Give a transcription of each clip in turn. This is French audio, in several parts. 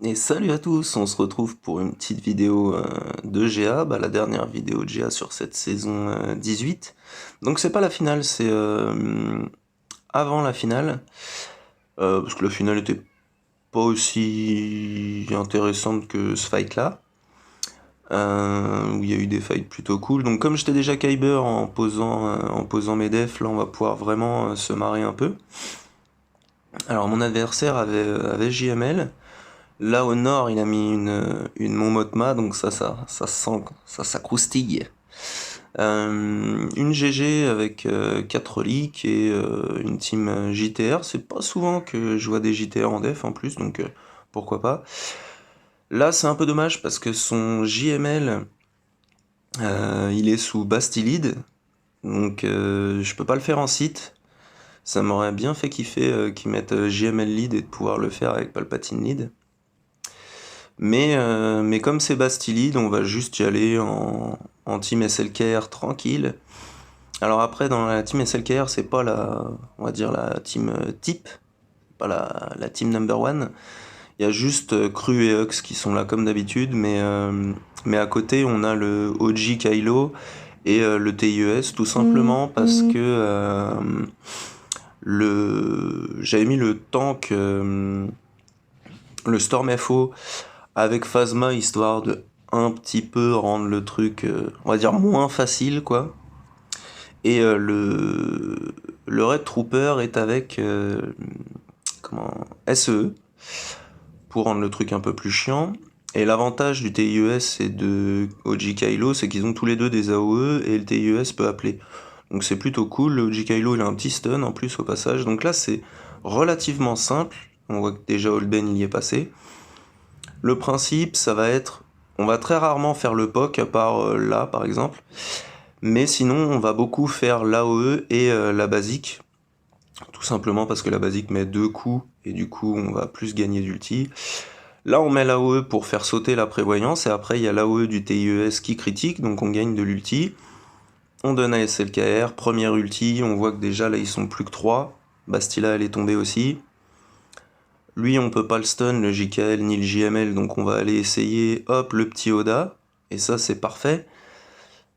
Et salut à tous, on se retrouve pour une petite vidéo de GA, la dernière vidéo de GA sur cette saison 18. Donc c'est pas la finale, c'est avant la finale, parce que la finale était pas aussi intéressante que ce fight-là, où il y a eu des fights plutôt cool. Donc comme j'étais déjà Kyber en posant mes defs, là on va pouvoir vraiment se marrer un peu. Alors mon adversaire avait JML. Là au nord, il a mis une Momotma, donc ça sent, ça croustille. Une GG avec 4 leaks et une team JTR. C'est pas souvent que je vois des JTR en def en plus, donc pourquoi pas. Là, c'est un peu dommage parce que son JML, il est sous Bastillide, donc je peux pas le faire en site. Ça m'aurait bien fait kiffer qu'ils mettent JML lead et de pouvoir le faire avec Palpatine lead. Mais comme c'est Bastillide, on va juste y aller en team SLKR tranquille. Alors après, dans la team SLKR, c'est pas on va dire la team type, pas la team number one. Il y a juste Cru et Hux qui sont là comme d'habitude, mais à côté, on a le OG Kylo et le TIES, tout simplement parce que j'avais mis le tank, le Storm FO avec Phasma, histoire de un petit peu rendre le truc, on va dire, moins facile, quoi. Et le Red Trooper est avec SE pour rendre le truc un peu plus chiant. Et l'avantage du TIES et de OG Kylo, c'est qu'ils ont tous les deux des AOE et le TIES peut appeler. Donc c'est plutôt cool. Le OG Kylo, il a un petit stun en plus au passage. Donc là, c'est relativement simple. On voit que déjà Holden il y est passé. Le principe, ça va être, on va très rarement faire le POC, à part là par exemple, mais sinon on va beaucoup faire l'AOE et la basique, tout simplement parce que la basique met 2 coups, et du coup on va plus gagner d'ulti. Là on met l'AOE pour faire sauter la prévoyance, et après il y a l'AOE du TIES qui critique, donc on gagne de l'ulti. On donne à SLKR, première ulti, on voit que déjà là ils sont plus que 3, Bastila elle est tombée aussi. Lui, on peut pas le stun, le JKL ni le JML, donc on va aller essayer, hop, le petit Oda. Et ça, c'est parfait,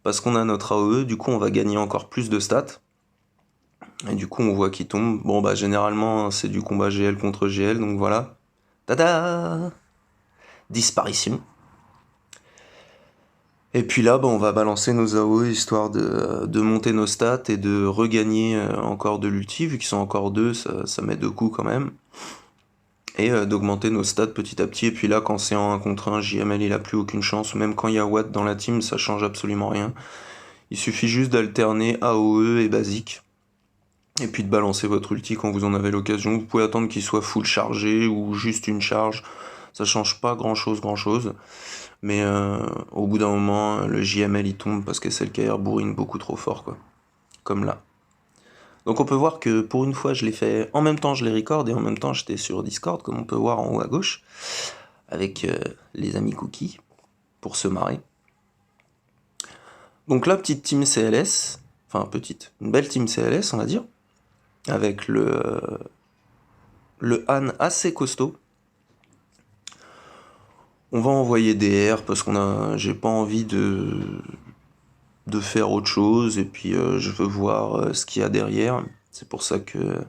parce qu'on a notre AOE, du coup, on va gagner encore plus de stats. Et du coup, on voit qu'il tombe. Bon, généralement, c'est du combat GL contre GL, donc voilà. Tada! Disparition. Et puis là, on va balancer nos AOE, histoire de monter nos stats et de regagner encore de l'ulti, vu qu'ils sont encore 2, ça met 2 coups quand même. Et d'augmenter nos stats petit à petit. Et puis là, quand c'est en 1 contre 1, JML il a plus aucune chance. Même quand il y a Watt dans la team, ça change absolument rien. Il suffit juste d'alterner AOE et basique. Et puis de balancer votre ulti quand vous en avez l'occasion. Vous pouvez attendre qu'il soit full chargé ou juste une charge. Ça change pas grand chose. Mais au bout d'un moment, le JML il tombe parce que SLKR bourrine beaucoup trop fort, quoi. Comme là. Donc on peut voir que pour une fois je l'ai fait en même temps je les record et en même temps j'étais sur Discord comme on peut voir en haut à gauche avec les amis cookies pour se marrer. Donc la petite team CLS, enfin petite, une belle team CLS on va dire, avec le Han assez costaud. On va envoyer des R parce j'ai pas envie de faire autre chose et puis je veux voir ce qu'il y a derrière. C'est pour ça que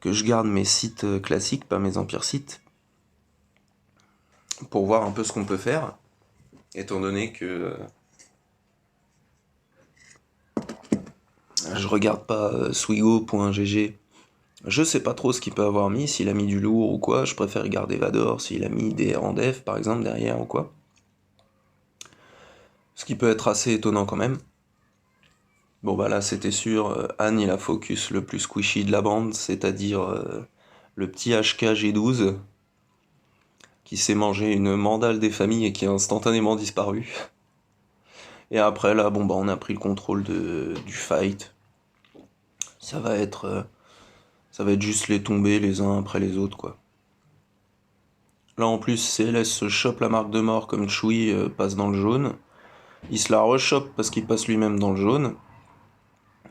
je garde mes sites classiques, pas mes empires sites, pour voir un peu ce qu'on peut faire, étant donné que je regarde pas swigo.gg. Je sais pas trop ce qu'il peut avoir mis, s'il a mis du lourd ou quoi, je préfère garder Vador, s'il a mis des R en def par exemple derrière ou quoi. Ce qui peut être assez étonnant quand même. Bon là c'était sûr, Anne il a focus le plus squishy de la bande, c'est-à-dire le petit HK G12, qui s'est mangé une mandale des familles et qui a instantanément disparu. Et après là, on a pris le contrôle du fight. Ça va être, euh, ça va être juste les tomber les uns après les autres, quoi. Là en plus, CLS se chope la marque de mort comme Chui passe dans le jaune. Il se la rechoppe parce qu'il passe lui-même dans le jaune.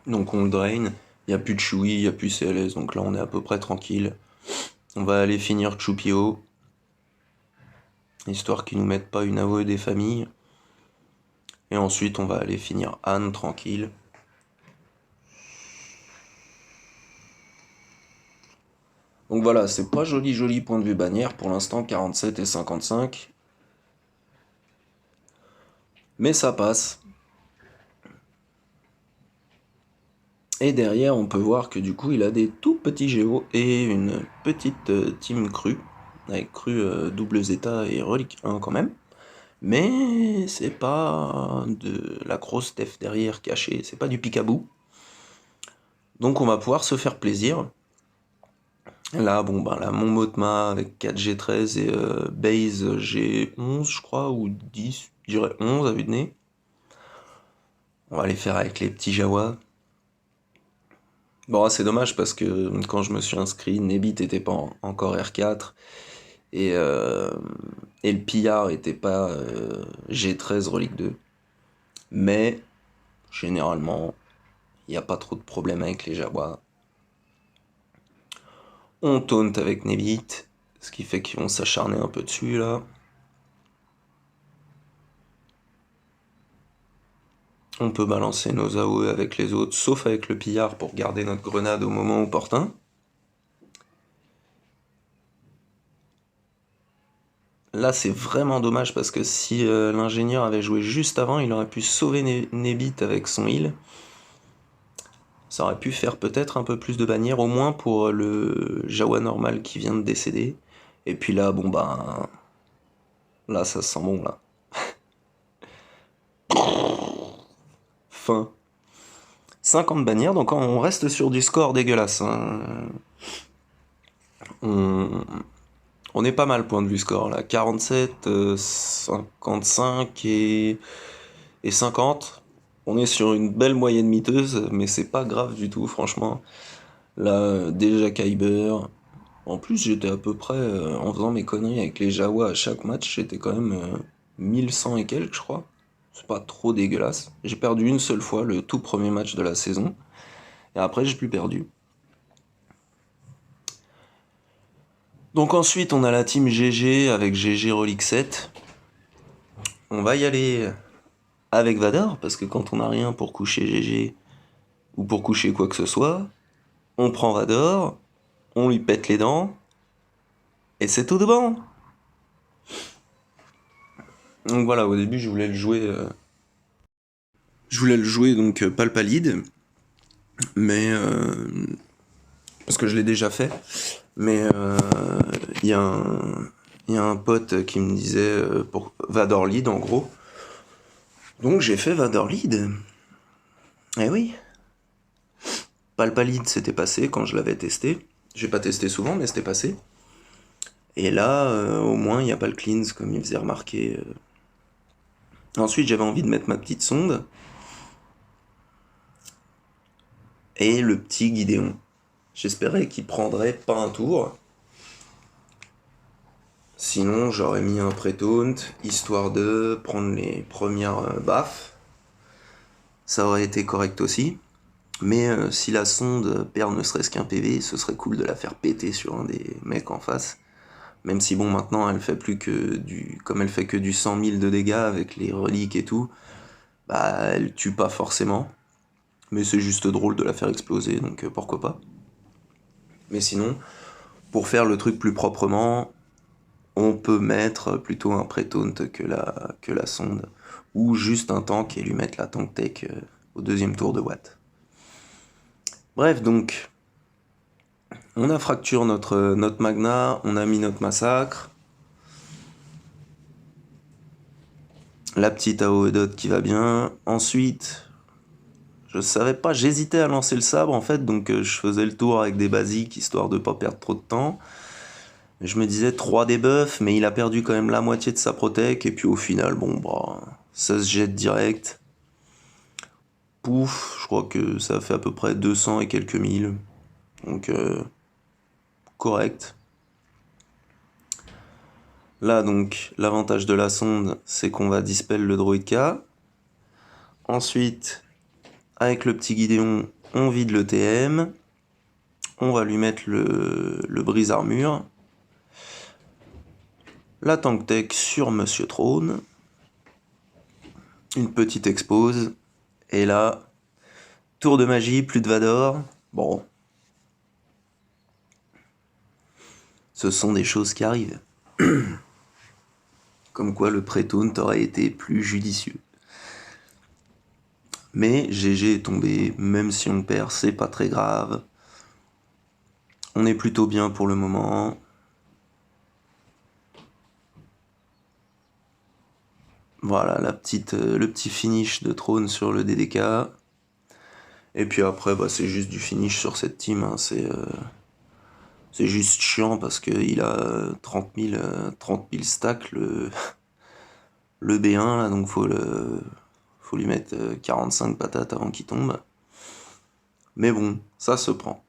Donc on le drain. Il n'y a plus de Chui, il n'y a plus CLS. Donc là on est à peu près tranquille. On va aller finir Chupio. histoire qu'ils nous mettent pas une AOE des familles. Et ensuite, on va aller finir Anne tranquille. Donc voilà, c'est pas joli point de vue bannière, pour l'instant 47 et 55. Mais ça passe. Et derrière, on peut voir que du coup, il a des tout petits géos et une petite team crue, avec crue double zeta et relique 1 quand même. Mais c'est pas de la grosse def derrière cachée, c'est pas du picabou. Donc on va pouvoir se faire plaisir. Là, bon, ben là, mon Motma avec 4G13 et base G11, je crois, ou 10, je dirais 11 à vue de nez. On va les faire avec les petits Jawa. Bon, c'est dommage parce que quand je me suis inscrit, Nebit était pas encore R4 et, euh, et le pillard était pas G13 Relique 2. Mais généralement, il n'y a pas trop de problème avec les Jawa. On taunt avec Nebit, ce qui fait qu'ils vont s'acharner un peu dessus là. On peut balancer nos AOE avec les autres, sauf avec le pillard pour garder notre grenade au moment opportun. Là, c'est vraiment dommage parce que si l'ingénieur avait joué juste avant, il aurait pu sauver Nebit avec son heal. Ça aurait pu faire peut-être un peu plus de bannières, au moins pour le Jawa normal qui vient de décéder. Et puis là, bon bah... Là, ça sent bon, là. Fin. 50 bannières, donc on reste sur du score dégueulasse. Hein. On est pas mal point de vue score, là. 47, 55 et 50. On est sur une belle moyenne miteuse, mais c'est pas grave du tout, franchement. Là, déjà Kyber. En plus, j'étais à peu près, en faisant mes conneries avec les Jawa à chaque match, j'étais quand même 1100 et quelques, je crois. C'est pas trop dégueulasse. J'ai perdu une seule fois, le tout premier match de la saison. Et après, j'ai plus perdu. Donc ensuite, on a la team GG avec GG Relic 7. On va y aller avec Vador, parce que quand on n'a rien pour coucher GG, ou pour coucher quoi que ce soit, on prend Vador, on lui pète les dents, et c'est tout de bon. Donc voilà, au début je voulais le jouer. Donc Palpalide, mais parce que je l'ai déjà fait. Mais il y a un pote qui me disait pour Vador Lead en gros. Donc j'ai fait Vador Lead. Eh oui. Palpalide c'était passé quand je l'avais testé. J'ai pas testé souvent, mais c'était passé. Et là, au moins, il n'y a pas le cleanse, comme il faisait remarquer. Ensuite, j'avais envie de mettre ma petite sonde. Et le petit Guidéon. J'espérais qu'il prendrait pas un tour. Sinon, j'aurais mis un pré-taunt, histoire de prendre les premières baffes. Ça aurait été correct aussi. Mais si la sonde perd ne serait-ce qu'un PV, ce serait cool de la faire péter sur un des mecs en face. Même si bon, maintenant elle fait plus que comme elle fait que du 100 000 de dégâts avec les reliques et tout, bah elle tue pas forcément. Mais c'est juste drôle de la faire exploser, donc pourquoi pas. Mais sinon, pour faire le truc plus proprement, on peut mettre plutôt un pré-taunt que la sonde. Ou juste un tank et lui mettre la tank tech au deuxième tour de Watt. Bref, donc, on a fracturé notre Magna, on a mis notre massacre. La petite AOE dot qui va bien. Ensuite, je savais pas, j'hésitais à lancer le sabre en fait, donc je faisais le tour avec des basiques histoire de pas perdre trop de temps. Je me disais 3 debuffs, mais il a perdu quand même la moitié de sa protec, et puis au final, bon, bah, ça se jette direct. Pouf, je crois que ça fait à peu près 200 et quelques mille. Donc, correct. Là, donc, l'avantage de la sonde, c'est qu'on va dispel le droid K. Ensuite, avec le petit Guidéon, on vide le TM. On va lui mettre le brise-armure. La Tank Tech sur Monsieur Trône. Une petite expose. Et là, tour de magie, plus de Vador. Bon. Ce sont des choses qui arrivent. Comme quoi le pré-taunt aurait été plus judicieux. Mais GG est tombé, même si on perd, c'est pas très grave. On est plutôt bien pour le moment. Voilà, le petit finish de Trône sur le DDK. Et puis après, bah, c'est juste du finish sur cette team. Hein. C'est juste chiant parce qu'il a 30 000 stacks, le B1, là, donc faut lui mettre 45 patates avant qu'il tombe. Mais bon, ça se prend.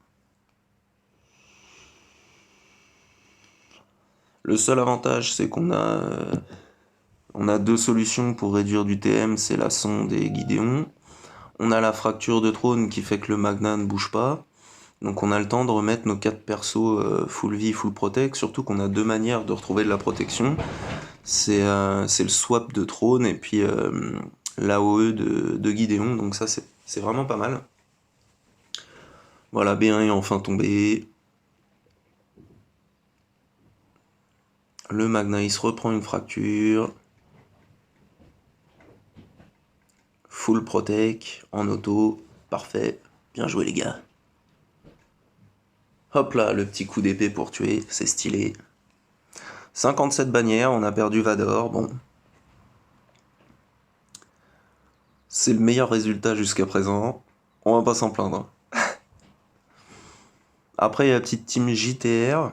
Le seul avantage, c'est on a deux solutions pour réduire du TM, c'est la sonde et Gideon. On a la fracture de trône qui fait que le Magna ne bouge pas. Donc on a le temps de remettre nos 4 persos full vie, full protect, surtout qu'on a deux manières de retrouver de la protection. C'est le swap de trône et puis l'AOE de Gideon, donc ça c'est vraiment pas mal. Voilà, B1 est enfin tombé. Le Magna il se reprend une fracture. Full protect, en auto, parfait. Bien joué les gars. Hop là, le petit coup d'épée pour tuer, c'est stylé. 57 bannières, on a perdu Vador, bon. C'est le meilleur résultat jusqu'à présent. On va pas s'en plaindre. Après, il y a la petite team JTR.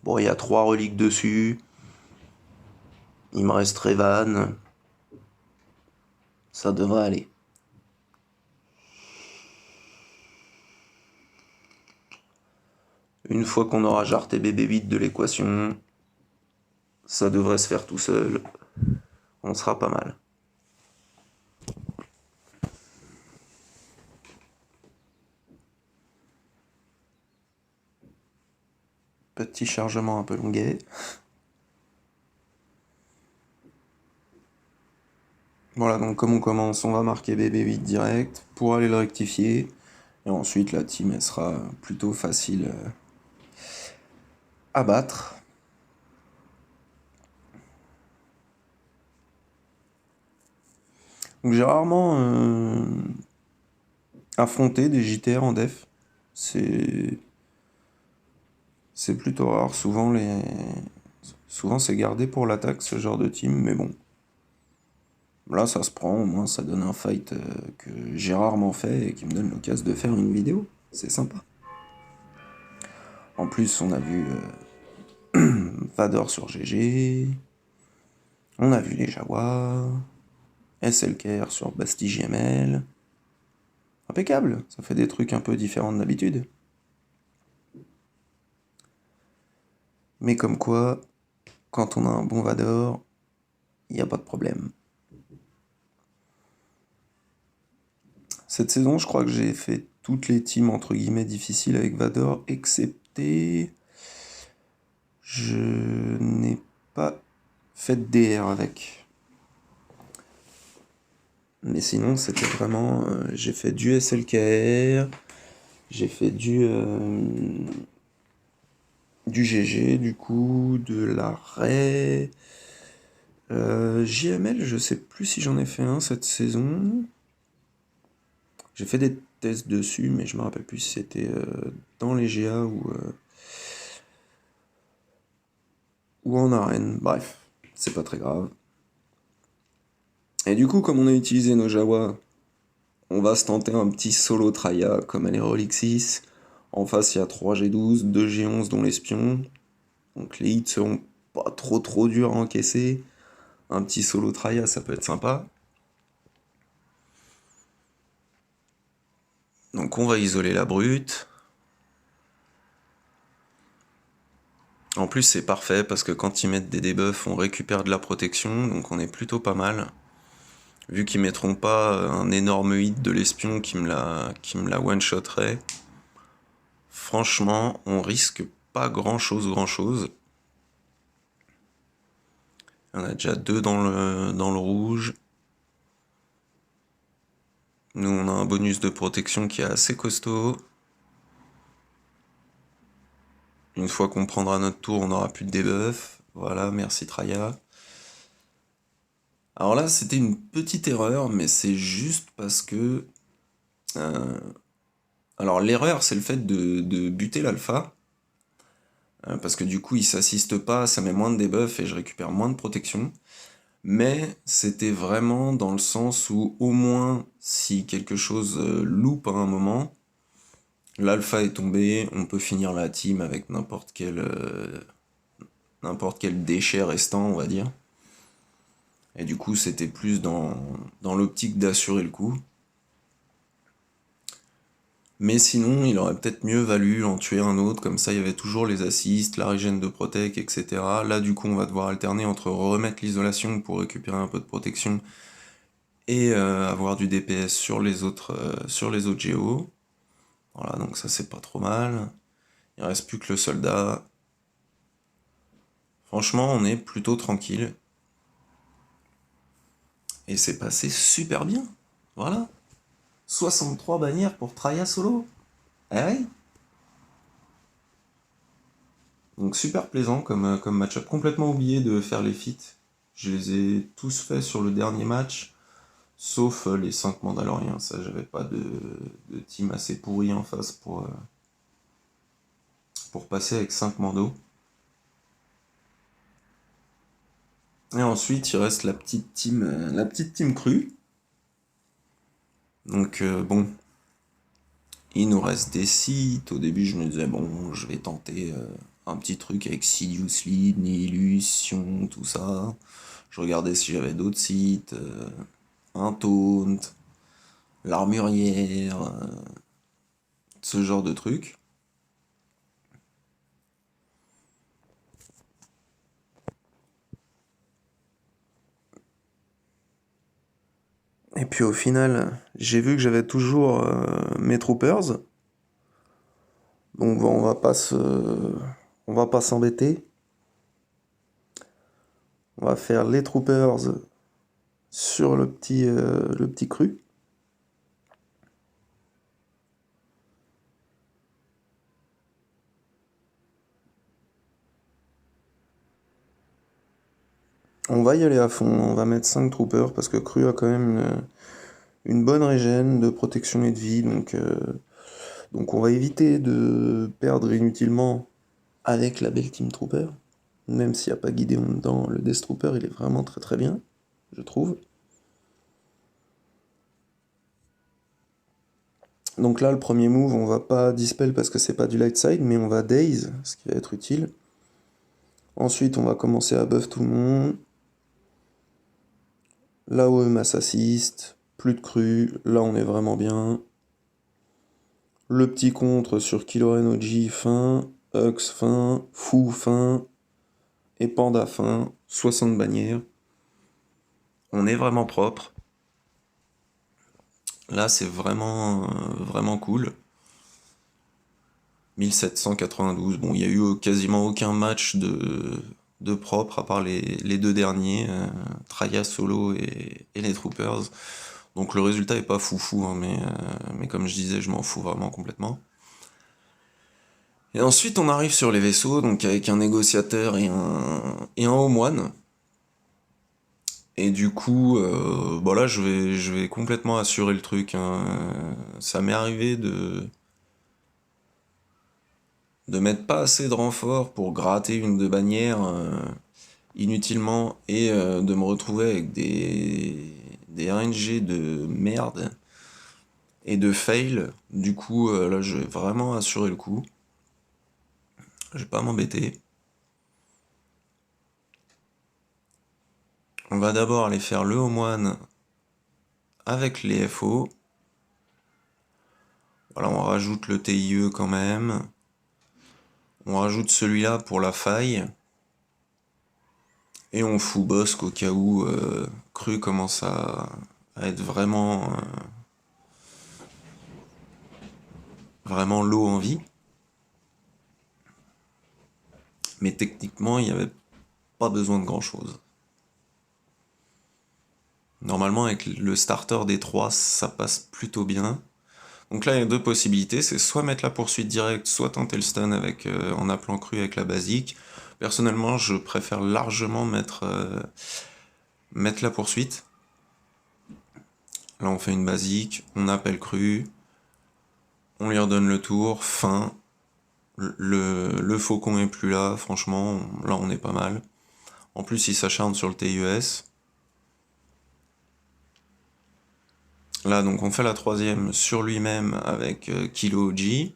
Bon, il y a 3 reliques dessus. Il me reste Revan. Ça devrait aller. Une fois qu'on aura jarté BB8 de l'équation, ça devrait se faire tout seul. On sera pas mal. Petit chargement un peu longuet. Voilà, donc comme on commence, on va marquer BB8 direct pour aller le rectifier. Et ensuite, la team, elle sera plutôt facile à battre. Donc j'ai rarement affronté des JTR en def. C'est plutôt rare. Souvent c'est gardé pour l'attaque, ce genre de team, mais bon. Là, ça se prend, au moins ça donne un fight que j'ai rarement fait et qui me donne l'occasion de faire une vidéo. C'est sympa. En plus, on a vu Vador sur GG. On a vu les Jaguars. SLKR sur Bastille JML. Impeccable, ça fait des trucs un peu différents de d'habitude. Mais comme quoi, quand on a un bon Vador, il n'y a pas de problème. Cette saison, je crois que j'ai fait toutes les teams entre guillemets difficiles avec Vador, excepté... Je n'ai pas fait de DR avec. Mais sinon, c'était vraiment... j'ai fait du SLKR, j'ai fait du GG, du coup, de l'arrêt... JML, je sais plus si j'en ai fait un cette saison. J'ai fait des tests dessus, mais je me rappelle plus si c'était dans les GA ou en arène. Bref, c'est pas très grave. Et du coup, comme on a utilisé nos Jawa, on va se tenter un petit solo Traya comme à l'Herolic 6. En face, il y a 3 G12, 2 G11 dont l'espion. Donc les hits seront pas trop durs à encaisser. Un petit solo Traya, ça peut être sympa. Donc on va isoler la brute. En plus c'est parfait parce que quand ils mettent des debuffs, on récupère de la protection, donc on est plutôt pas mal. Vu qu'ils mettront pas un énorme hit de l'espion qui me la one-shotterait. Franchement, on risque pas grand chose. On a déjà 2 dans le rouge. Nous, on a un bonus de protection qui est assez costaud. Une fois qu'on prendra notre tour, on n'aura plus de debuff. Voilà, merci Traya. Alors là, c'était une petite erreur, mais c'est juste parce que... Alors l'erreur, c'est le fait de buter l'alpha. Parce que du coup, il s'assiste pas, ça met moins de debuff et je récupère moins de protection. Mais c'était vraiment dans le sens où au moins, si quelque chose loupe à un moment, l'alpha est tombé, on peut finir la team avec n'importe quel déchet restant, on va dire. Et du coup, c'était plus dans l'optique d'assurer le coup. Mais sinon, il aurait peut-être mieux valu en tuer un autre, comme ça il y avait toujours les assists, la régène de protec, etc. Là, du coup, on va devoir alterner entre remettre l'isolation pour récupérer un peu de protection et avoir du DPS sur les autres géos. Voilà, donc ça c'est pas trop mal. Il reste plus que le soldat. Franchement, on est plutôt tranquille. Et c'est passé super bien. Voilà. 63 bannières pour Traya solo. Eh ouais. Donc super plaisant comme match-up. Complètement oublié de faire les feats. Je les ai tous faits sur le dernier match. Sauf les 5 Mandaloriens. Ça, j'avais pas de team assez pourri en face pour passer avec 5 Mandos. Et ensuite, il reste la petite team crue. Donc bon, il nous reste des sites. Au début, je me disais, bon, je vais tenter un petit truc avec Sidious Lead, Nihilus, tout ça. Je regardais si j'avais d'autres sites, un taunt, l'armurière, ce genre de trucs. Et puis au final, j'ai vu que j'avais toujours mes troopers. Donc bon, on va pas s'embêter. On va faire les troopers sur le petit cru. On va y aller à fond, on va mettre 5 troopers parce que cru a quand même une bonne régène de protection et de vie, donc on va éviter de perdre inutilement avec la belle Team Trooper. Même s'il n'y a pas Gideon dedans, le Death Trooper il est vraiment très très bien, je trouve. Donc là, le premier move, on va pas Dispel parce que c'est pas du light side, mais on va Daze, ce qui va être utile. Ensuite, on va commencer à buff tout le monde. Là où mass assist, plus de cru, là on est vraiment bien. Le petit contre sur Killoren OG fin, Hux fin, Fou fin, et Panda fin, 60 bannières. On est vraiment propre. Là c'est vraiment cool. 1792, bon il y a eu quasiment aucun match de propre à part les deux derniers, Traya solo et les Troopers. Donc le résultat est pas foufou, hein, mais comme je disais, je m'en fous vraiment complètement. Et ensuite, on arrive sur les vaisseaux, donc avec un négociateur et un homoine. Et du coup, bon là, je vais complètement assurer le truc, hein. Ça m'est arrivé de mettre pas assez de renfort pour gratter une de bannière inutilement et de me retrouver avec des RNG de merde et de fail. Du coup, là, je vais vraiment assurer le coup. Je vais pas m'embêter. On va d'abord aller faire le homoine avec les FO. Voilà, on rajoute le TIE quand même. On rajoute celui-là pour la faille. Et on fout Bosque au cas où Cru commence à être vraiment low en vie. Mais techniquement, il n'y avait pas besoin de grand-chose. Normalement, avec le starter des 3, ça passe plutôt bien. Donc là, il y a deux possibilités, c'est soit mettre la poursuite directe, soit tenter le stun en appelant cru avec la basique. Personnellement, je préfère largement mettre la poursuite. Là, on fait une basique, on appelle cru, on lui redonne le tour, fin. Le faucon est plus là, franchement, là on est pas mal. En plus, il s'acharne sur le TUS. Là, donc on fait la troisième sur lui-même avec Kilo OG.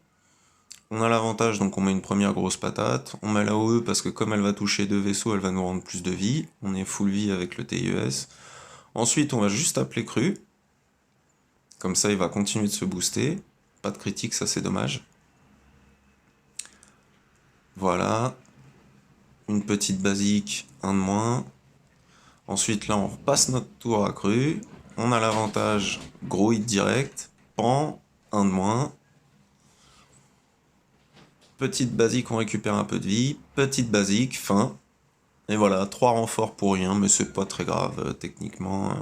On a l'avantage, donc on met une première grosse patate. On met la OE parce que comme elle va toucher deux vaisseaux, elle va nous rendre plus de vie. On est full vie avec le TUS. Ensuite, on va juste appeler cru. Comme ça, il va continuer de se booster. Pas de critique, ça c'est dommage. Voilà. Une petite basique, un de moins. Ensuite, là, on repasse notre tour à cru. On a l'avantage, gros hit direct. Pan, un de moins. Petite basique, on récupère un peu de vie. Petite basique, fin. Et voilà, 3 renforts pour rien, mais c'est pas très grave, techniquement.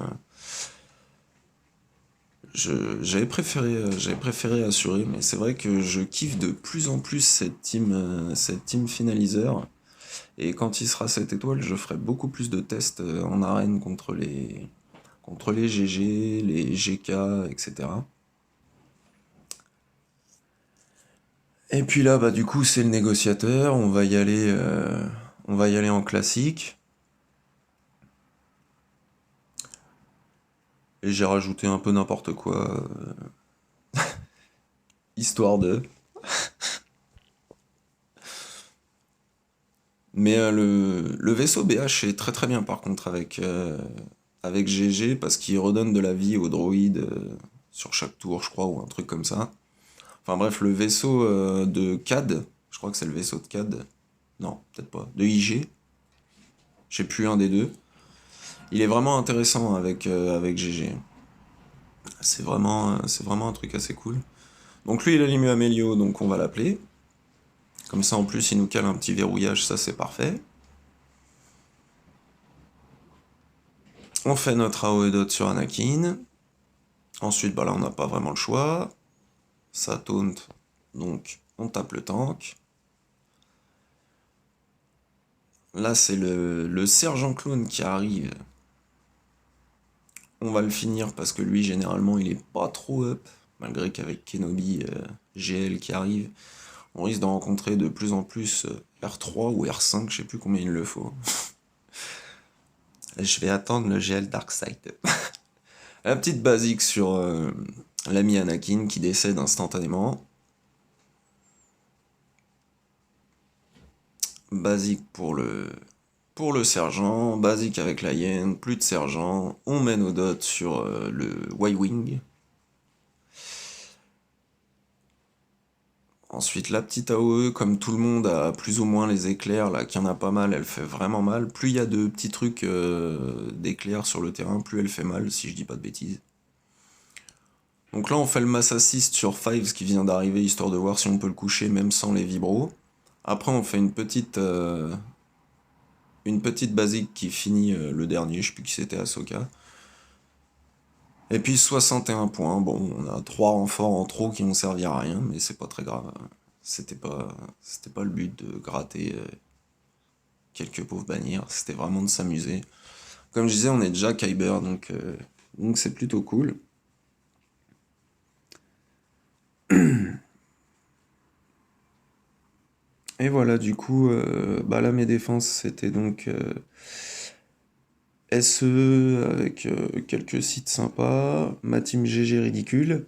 J'avais préféré assurer, mais c'est vrai que je kiffe de plus en plus cette team finaliseur. Et quand il sera 7 étoiles, je ferai beaucoup plus de tests en arène contre les GG, les GK, etc. Et puis là, bah du coup, c'est le négociateur. On va y aller en classique. Et j'ai rajouté un peu n'importe quoi, histoire de. Mais le vaisseau BH est très très bien par contre avec GG parce qu'il redonne de la vie aux droïdes sur chaque tour, je crois, ou un truc comme ça. Enfin bref, le vaisseau de CAD, je crois que c'est le vaisseau de CAD, non, peut-être pas, de IG, je sais plus un des deux. Il est vraiment intéressant avec GG. C'est vraiment un truc assez cool. Donc lui, il a l'ému Amélio, donc on va l'appeler. Comme ça, en plus, il nous cale un petit verrouillage, ça c'est parfait. On fait notre AOE dot sur Anakin. Ensuite, bah là, on n'a pas vraiment le choix. Ça taunt, donc on tape le tank. Là, c'est le sergent clone qui arrive. On va le finir parce que lui, généralement, il est pas trop up. Malgré qu'avec Kenobi GL qui arrive, on risque d'en rencontrer de plus en plus R3 ou R5, je sais plus combien il le faut. Je vais attendre le GL Darkseid. La petite basique sur l'ami Anakin qui décède instantanément. Basique pour le sergent, basique avec la hyène, plus de sergent. On mène au dot sur le Y-Wing. Ensuite, la petite AOE, comme tout le monde a plus ou moins les éclairs, là, qu'il y en a pas mal, elle fait vraiment mal. Plus il y a de petits trucs d'éclairs sur le terrain, plus elle fait mal, si je dis pas de bêtises. Donc là, on fait le mass assist sur Fives qui vient d'arriver, histoire de voir si on peut le coucher même sans les vibros. Après, on fait une petite basique qui finit le dernier, je sais plus qui c'était, Ahsoka. Et puis 61 points, bon, on a 3 renforts en trop qui n'ont servi à rien, mais c'est pas très grave. C'était pas le but de gratter quelques pauvres bannières, c'était vraiment de s'amuser. Comme je disais, on est déjà Kyber, donc c'est plutôt cool. Et voilà, du coup, bah là mes défenses c'était donc SE avec quelques sites sympas, ma team GG ridicule.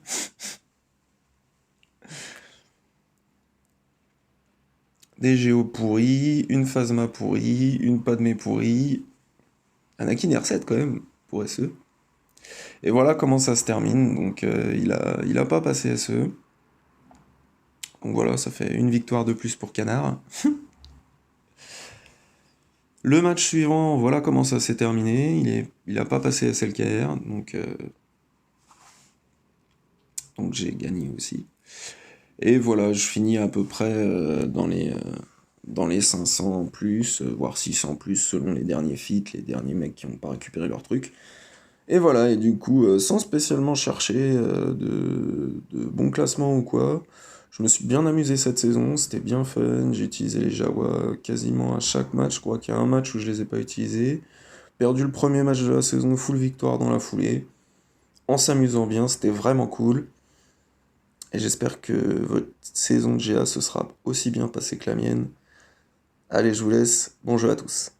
Des géos pourris, une phasma pourrie, une Padmé pourrie, Anakin R7 quand même pour SE. Et voilà comment ça se termine. Donc il a pas passé SE. Donc voilà, ça fait une victoire de plus pour Canard. Le match suivant, voilà comment ça s'est terminé. Il a pas passé SLKR, donc j'ai gagné aussi. Et voilà, je finis à peu près dans les 500 en plus, voire 600 en plus selon les derniers feats, les derniers mecs qui n'ont pas récupéré leur truc. Et voilà, et du coup, sans spécialement chercher de bons classements ou quoi, je me suis bien amusé cette saison, c'était bien fun, j'ai utilisé les Jawa quasiment à chaque match, je crois qu'il y a un match où je les ai pas utilisés. Perdu le premier match de la saison, full victoire dans la foulée, en s'amusant bien, c'était vraiment cool. Et j'espère que votre saison de GA se sera aussi bien passée que la mienne. Allez, je vous laisse, bon jeu à tous.